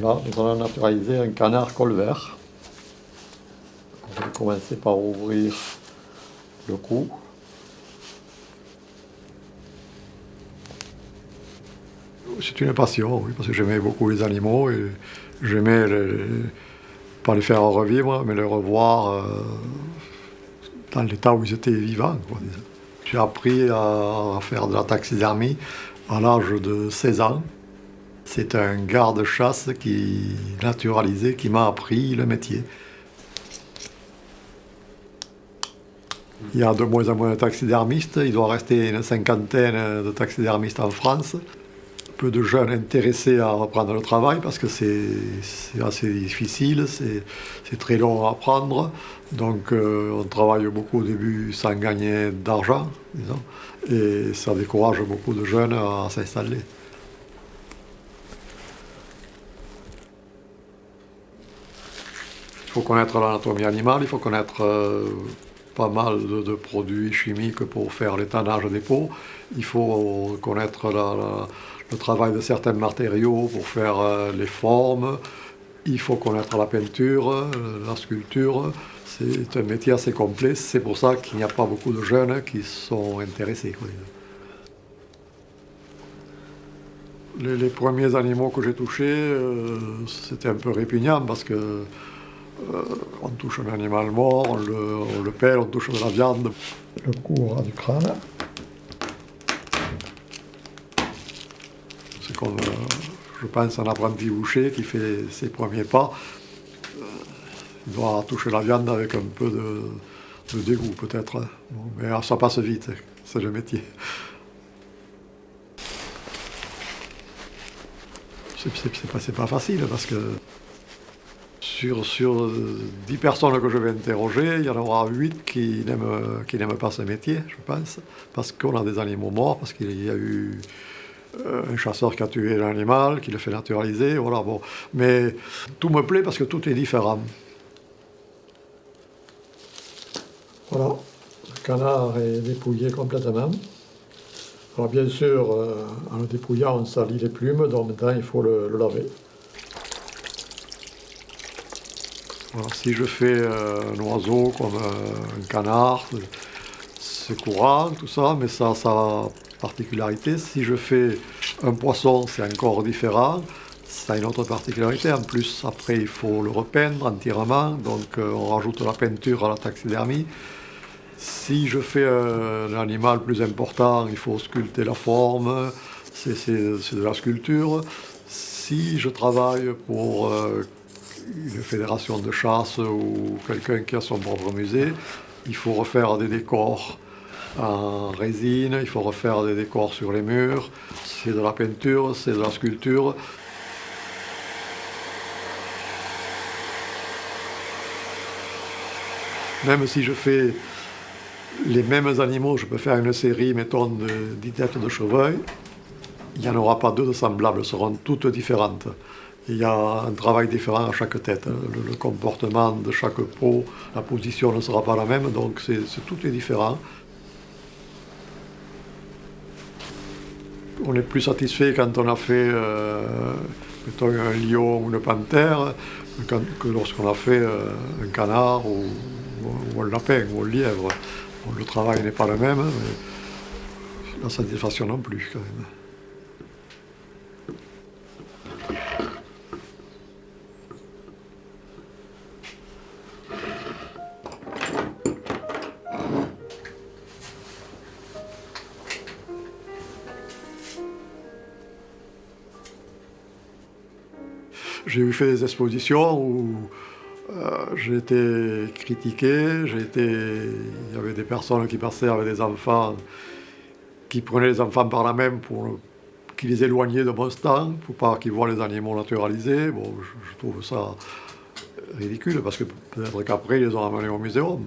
Voilà, nous allons naturaliser un canard colvert. Je vais commencer par ouvrir le cou. C'est une passion, oui, parce que j'aimais beaucoup les animaux et j'aimais pas les faire revivre, mais les revoir dans l'état où ils étaient vivants, quoi, disons. J'ai appris à faire de la taxidermie à l'âge de 16 ans. C'est un garde-chasse qui naturalisé qui m'a appris le métier. Il y a de moins en moins de taxidermistes, il doit rester une cinquantaine de taxidermistes en France. Peu de jeunes intéressés à reprendre le travail parce que c'est assez difficile, c'est très long à apprendre. Donc on travaille beaucoup au début sans gagner d'argent, disons, et ça décourage beaucoup de jeunes à s'installer. Il faut connaître l'anatomie animale, il faut connaître pas mal de produits chimiques pour faire l'étannage des peaux. Il faut connaître le travail de certains matériaux pour faire les formes. Il faut connaître la peinture, la sculpture. C'est un métier assez complet. C'est pour ça qu'il n'y a pas beaucoup de jeunes qui sont intéressés, quoi. Les premiers animaux que j'ai touchés, c'était un peu répugnant parce que on touche un animal mort, on le pèle, on touche de la viande. Le cou aura du crâne. C'est comme, je pense, un apprenti boucher qui fait ses premiers pas. Il doit toucher la viande avec un peu de dégoût, peut-être. Bon, mais ça passe vite, c'est le métier. C'est pas facile parce que sur 10 personnes que je vais interroger, il y en aura 8 qui n'aiment pas ce métier, je pense, parce qu'on a des animaux morts, parce qu'il y a eu un chasseur qui a tué l'animal, qui le fait naturaliser, voilà, bon. Mais tout me plaît parce que tout est différent. Voilà, le canard est dépouillé complètement. Alors bien sûr, en le dépouillant, on salit les plumes, donc maintenant il faut le laver. Alors, si je fais un oiseau comme un canard, c'est courant, tout ça, mais ça a sa particularité. Si je fais un poisson, c'est encore différent. Ça a une autre particularité. En plus, après, il faut le repeindre entièrement, donc on rajoute la peinture à la taxidermie. Si je fais un animal plus important, il faut sculpter la forme, c'est de la sculpture. Si je travaille pour une fédération de chasse ou quelqu'un qui a son propre musée, il faut refaire des décors en résine, il faut refaire des décors sur les murs, c'est de la peinture, c'est de la sculpture. Même si je fais les mêmes animaux, je peux faire une série, mettons, de 10 têtes de chevreuil, il n'y en aura pas deux de semblables, elles seront toutes différentes. Il y a un travail différent à chaque tête. Le comportement de chaque peau, la position ne sera pas la même, donc tout est différent. On est plus satisfait quand on a fait mettons, un lion ou une panthère que lorsqu'on a fait un canard ou un lapin ou un lièvre. Bon, le travail n'est pas le même, mais la satisfaction non plus quand même. J'ai fait des expositions où j'ai été critiqué, il y avait des personnes qui passaient avec des enfants, qui prenaient les enfants par la main pour qui les éloignaient de mon stand, pour pas qu'ils voient les animaux naturalisés. Bon, je trouve ça ridicule, parce que peut-être qu'après, ils les ont ramenés au muséum.